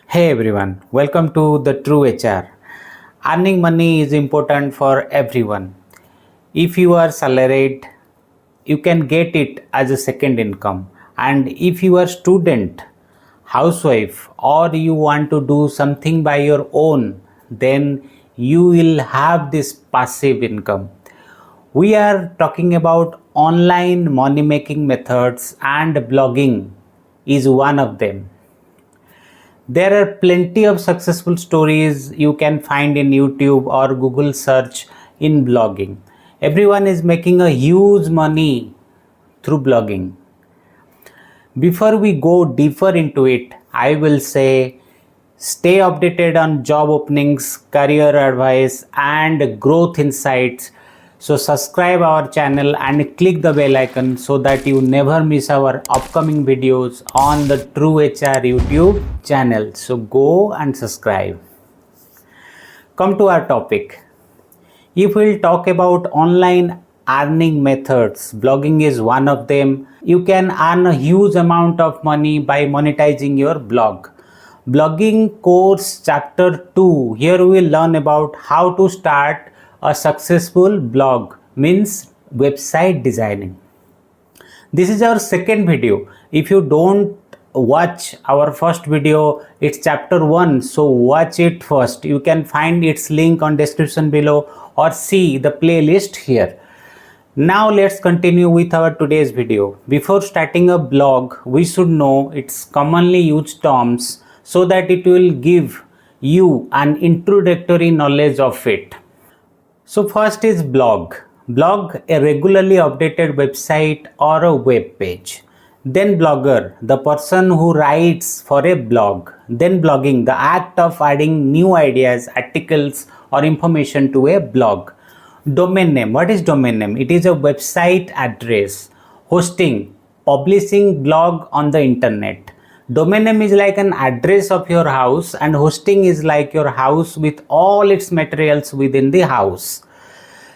Hey everyone, welcome to the True HR. Earning money is important for everyone. If you are salaried, you can get it as a second income. And if you are student, housewife, or you want to do something by your own, then you will have this passive income. We are talking about online money making methods, and blogging is one of them. There are plenty of successful stories you can find in YouTube or Google search in blogging. Everyone is making a huge money through blogging. Before we go deeper into it, I will say stay updated on job openings, career advice, and growth insights. So subscribe our channel and click the bell icon so that you never miss our upcoming videos on the True HR YouTube channel. So go and subscribe. Come to our topic. If we'll talk about online earning methods, blogging is one of them. You can earn a huge amount of money by monetizing your blog. Blogging course chapter 2. Here we will learn about how to start a successful blog, means website designing. This is our second video. If you don't watch our first video, it's chapter 1, so watch it first. You can find its link on description below or see the playlist here. Now let's continue with our today's video. Before starting a blog, we should know its commonly used terms so that it will give you an introductory knowledge of it. So first is blog. Blog, a regularly updated website or a web page. Then blogger, the person who writes for a blog. Then blogging, the act of adding new ideas, articles or information to a blog. Domain name. What is domain name? It is a website address. Hosting, publishing blog on the internet. Domain name is like an address of your house, and hosting is like your house with all its materials within the house.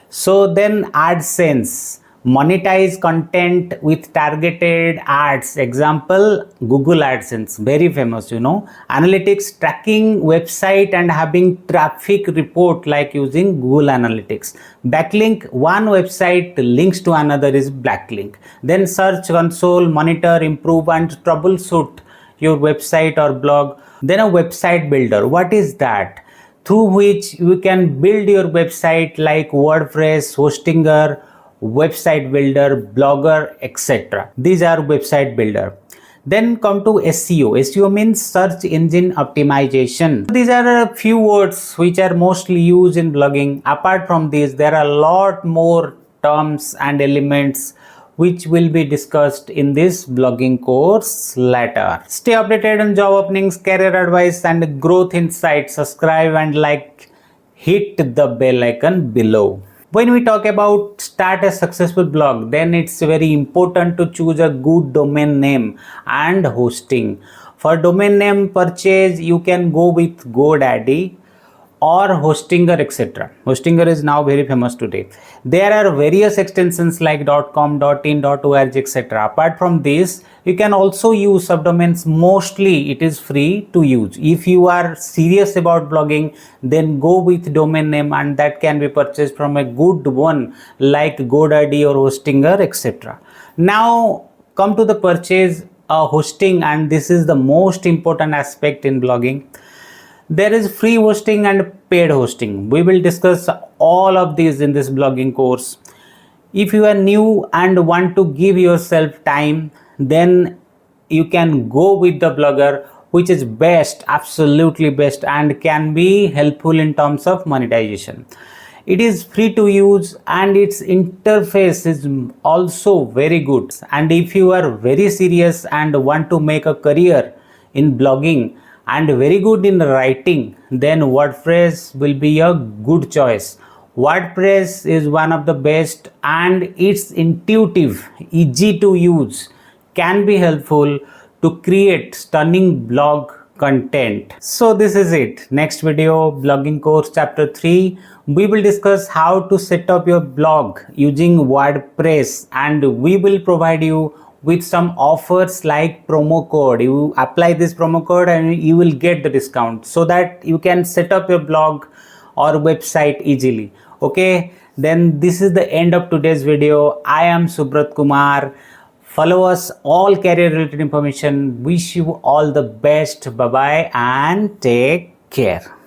So then AdSense, monetize content with targeted ads. Example, Google AdSense, very famous, Analytics, tracking website and having traffic report like using Google Analytics. Backlink, one website links to another is backlink. Then search console, monitor, improve and troubleshoot your website or blog. Then a website builder. What is that? Through which you can build your website like WordPress, Hostinger, website builder, blogger, etc. These are website builder. Then come to SEO. SEO means search engine optimization. These are a few words which are mostly used in blogging. Apart from this, there are a lot more terms and elements which will be discussed in this blogging course later. Stay updated on job openings, career advice and growth insights. Subscribe and hit the bell icon below. When we talk about start a successful blog, then it's very important to choose a good domain name and hosting. For domain name purchase, you can go with GoDaddy or Hostinger, etc. Hostinger is now very famous today. There are various extensions like .com, .in, .org, etc. Apart from this, you can also use subdomains. Mostly it is free to use. If you are serious about blogging, then go with domain name, and that can be purchased from a good one like GoDaddy or Hostinger, etc. Now come to the purchase hosting, and this is the most important aspect in blogging. There is free hosting and paid hosting. We will discuss all of these in this blogging course. If you are new and want to give yourself time, then you can go with the blogger, which is best, absolutely best, and can be helpful in terms of monetization. It is free to use and its interface is also very good. And if you are very serious and want to make a career in blogging and very good in writing, then WordPress will be a good choice. WordPress is one of the best and it's intuitive, easy to use, can be helpful to create stunning blog content. So this is it. Next video, blogging course chapter 3, we will discuss how to set up your blog using WordPress, and we will provide you with some offers like promo code. You apply this promo code and you will get the discount, so that you can set up your blog or website easily. Okay, then this is the end of today's video. I am Subrat Kumar. Follow us all career related information. Wish you all the best. Bye bye and take care.